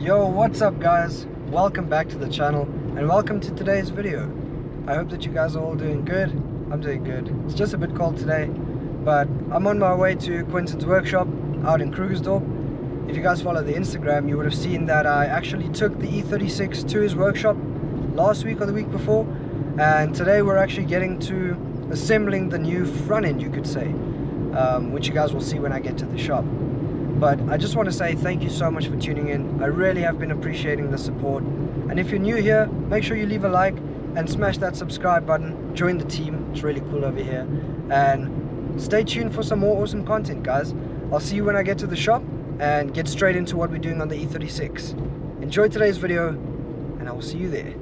Yo, what's up guys? Welcome back to the channel and welcome to today's video. I hope that you guys are all doing good. I'm doing good. It's just a bit cold today, but I'm on my way to Quentin's workshop out in Krugersdorp. If you guys follow the Instagram, you would have seen that I actually took the E36 to his workshop last week or the week before, and today we're actually getting to assembling the new front end, you could say, which you guys will see when I get to the shop. But I just want to say thank you so much for tuning in. I really have been appreciating the support, and if you're new here, make sure you leave a like and smash that subscribe button. Join the team, it's really cool over here, and stay tuned for some more awesome content, guys. I'll see you when I get to the shop and get straight into what we're doing on the E36. Enjoy today's video and I will see you there.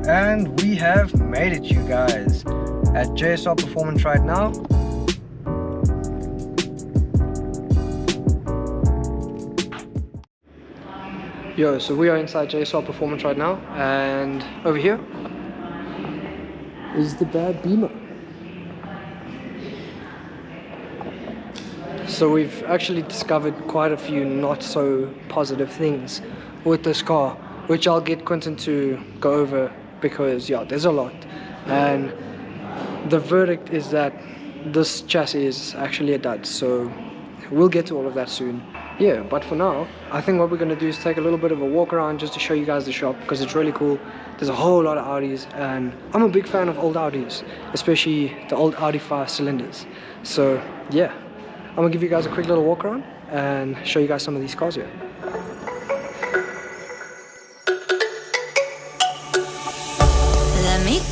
And we have made it, you guys, at JSR Performance right now. Yo, so we are inside JSR Performance right now, and over here is the bad Beamer. So we've actually discovered quite a few not so positive things with this car, which I'll get Quentin to go over, because yeah, there's a lot, and the verdict is that this chassis is actually a dud, so we'll get to all of that soon. Yeah, but for now, I think what we're going to do is take a little bit of a walk around just to show you guys the shop, because it's really cool. There's a whole lot of Audis, and I'm a big fan of old Audis, especially the old Audi 5 cylinders. So yeah, I'm going to give you guys a quick little walk around and show you guys some of these cars here.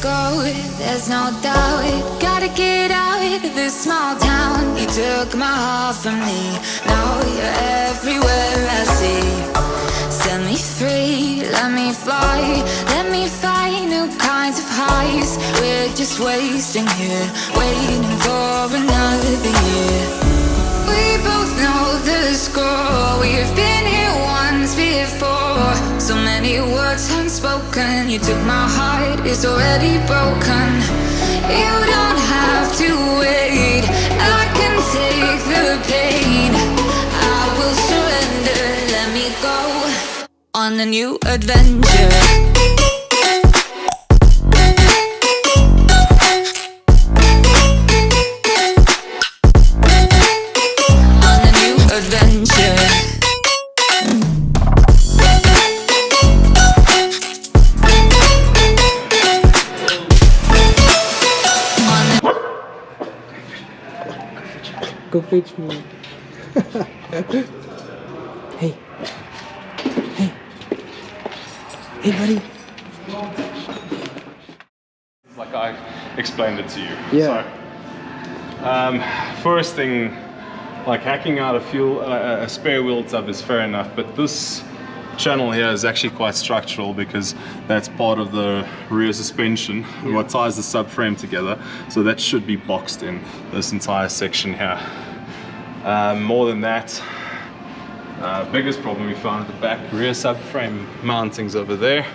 Go, there's no doubt, gotta get out of this small town. You took my heart from me, now you're everywhere I see. Set me free, let me fly, let me find new kinds of highs. We're just wasting here, waiting for another year. We both know the score, we've been here once before. So many words unspoken, you took my heart, it's already broken. You don't have to wait, I can take the pain. I will surrender, let me go on a new adventure. Go fetch me. Hey. Hey buddy. Like I explained it to you. Yeah. So, first thing, like hacking out a spare wheel tub is fair enough, but this channel here is actually quite structural, because that's part of the rear suspension, what ties the subframe together, so that should be boxed in, this entire section here. More than that, biggest problem we found at the back, rear subframe mountings over there.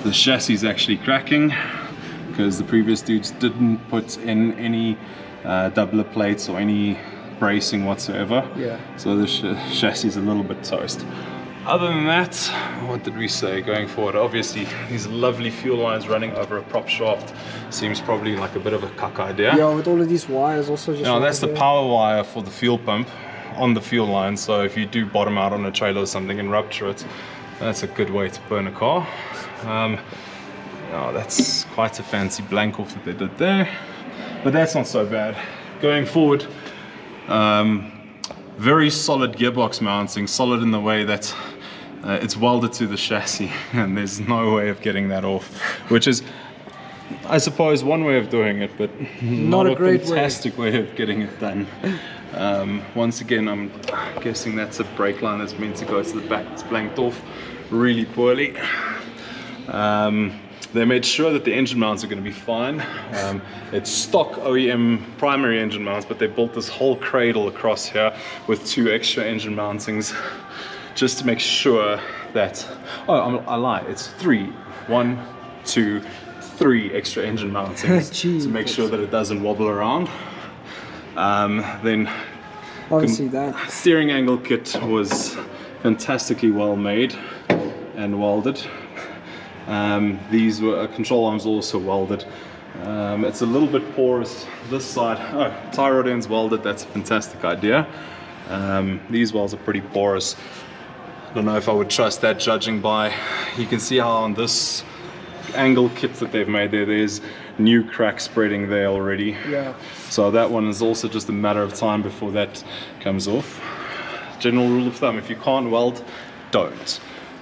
The chassis is actually cracking because the previous dudes didn't put in any doubler plates or any bracing whatsoever. Yeah. So the chassis is a little bit toast. Other than that, what did we say going forward? Obviously, these lovely fuel lines running over a prop shaft seems probably like a bit of a cuck idea. Yeah, with all of these wires also just... Now, that's the power wire for the fuel pump on the fuel line, so if you do bottom out on a trailer or something and rupture it, that's a good way to burn a car. That's quite a fancy blank off that they did there, but that's not so bad. Going forward, very solid gearbox mounting, solid in the way that it's welded to the chassis, and there's no way of getting that off, which is, I suppose, one way of doing it, but not a great fantastic way of getting it done. Once again, I'm guessing that's a brake line that's meant to go to the back. It's blanked off really poorly. They made sure that the engine mounts are going to be fine. It's stock OEM primary engine mounts, but they built this whole cradle across here with 2 extra engine mountings, just to make sure that. Oh, I lied. It's 3. 1, 2, 3 extra engine mountings to make sure that it doesn't wobble around. Then Obviously that. steering angle kit was fantastically well made and welded. These were control arms also welded. It's a little bit porous this side. Oh, tie rod ends welded. That's a fantastic idea. These welds are pretty porous. I don't know if I would trust that, judging by, you can see how on this angle kit that they've made there's new crack spreading there already. Yeah. So that one is also just a matter of time before that comes off. General rule of thumb, if you can't weld, don't.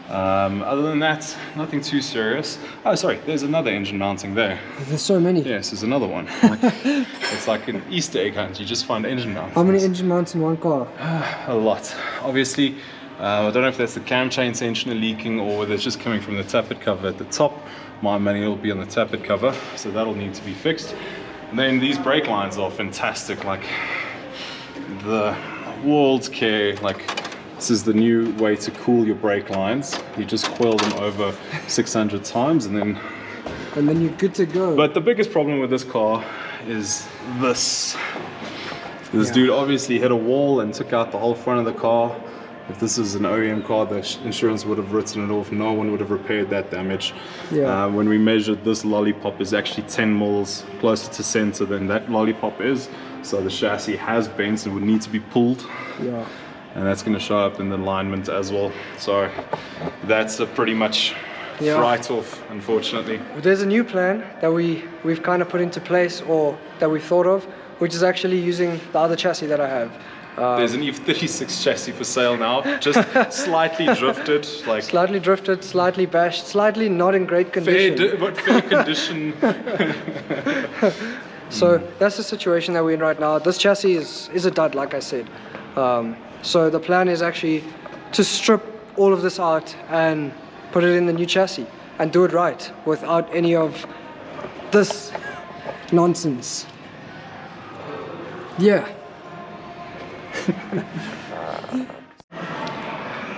Other than that, nothing too serious. Oh, sorry, there's another engine mounting there. There's so many. Yes, there's another one. It's like an Easter egg hunt. You just find engine mounts. How many engine mounts in one car? A lot. Obviously, I don't know if that's the cam chain tensioner leaking or whether it's just coming from the tappet cover at the top. My manual will be on the tappet cover, so that'll need to be fixed. And then these brake lines are fantastic. Like the world's care. Like, this is the new way to cool your brake lines. You just coil them over 600 times and then you're good to go. But the biggest problem with this car is this. This dude obviously hit a wall and took out the whole front of the car. If this is an OEM car, the insurance would have written it off. No one would have repaired that damage. Yeah. When we measured, this lollipop is actually 10 mils closer to center than that lollipop is. So the chassis has bent and would need to be pulled. Yeah. And that's going to show up in the alignment as well. So that's a pretty much write-off, unfortunately. There's a new plan that we've kind of put into place, or that we've thought of, which is actually using the other chassis that I have. There's an E36 chassis for sale now, just slightly drifted, like slightly drifted, slightly bashed, slightly not in great condition. but fair condition. So that's the situation that we're in right now. This chassis is a dud, like I said. So the plan is actually to strip all of this out and put it in the new chassis and do it right without any of this nonsense. Yeah.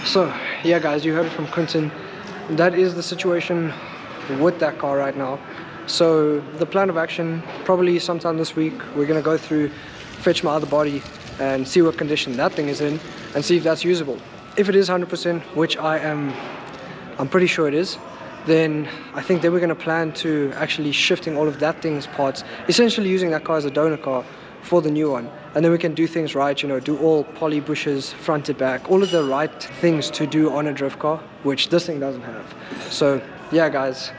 So yeah guys, you heard it from Quentin. That is the situation with that car right now. So the plan of action, probably sometime this week, we're gonna go through, fetch my other body and see what condition that thing is in and see if that's usable. If it is 100%, which I'm pretty sure it is, then I think that we're gonna plan to actually shifting all of that thing's parts, essentially using that car as a donor car for the new one. And then we can do things right, you know, do all poly bushes front to back, all of the right things to do on a drift car, which this thing doesn't have. So yeah guys,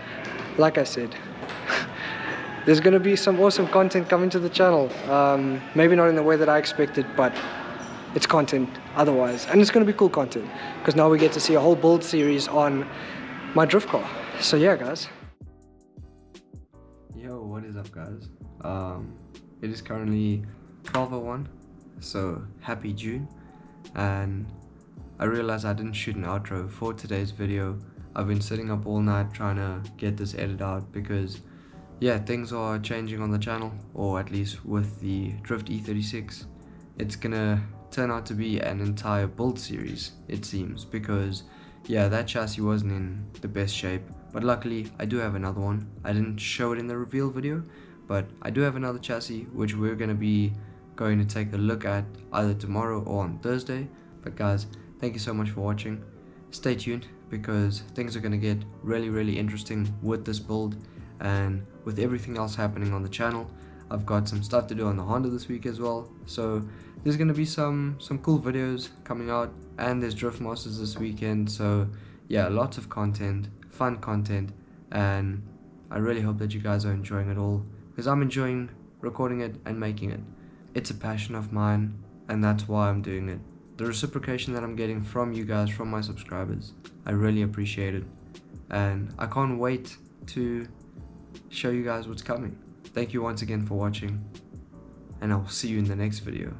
like I said, there's going to be some awesome content coming to the channel. Maybe not in the way that I expected, but it's content otherwise. And it's going to be cool content, because now we get to see a whole build series on my drift car. So yeah guys. Yo, what is up guys? It is currently 12:01, so happy June. And I realized I didn't shoot an outro for today's video. I've been sitting up all night trying to get this edited out because yeah, things are changing on the channel, or at least with the Drift E36. It's gonna turn out to be an entire build series, it seems, because yeah, that chassis wasn't in the best shape, but luckily I do have another one. I didn't show it in the reveal video, but I do have another chassis which we're gonna be going to take a look at either tomorrow or on Thursday. But guys, thank you so much for watching. Stay tuned, because things are gonna get really interesting with this build and with everything else happening on the channel. I've got some stuff to do on the Honda this week as well, so there's gonna be some cool videos coming out, and there's Driftmasters this weekend. So yeah, lots of content, fun content, and I really hope that you guys are enjoying it all, because I'm enjoying recording it and making it. It's a passion of mine, and that's why I'm doing it. The reciprocation that I'm getting from you guys, from my subscribers, I really appreciate it, and I can't wait to show you guys what's coming. Thank you once again for watching, and I'll see you in the next video.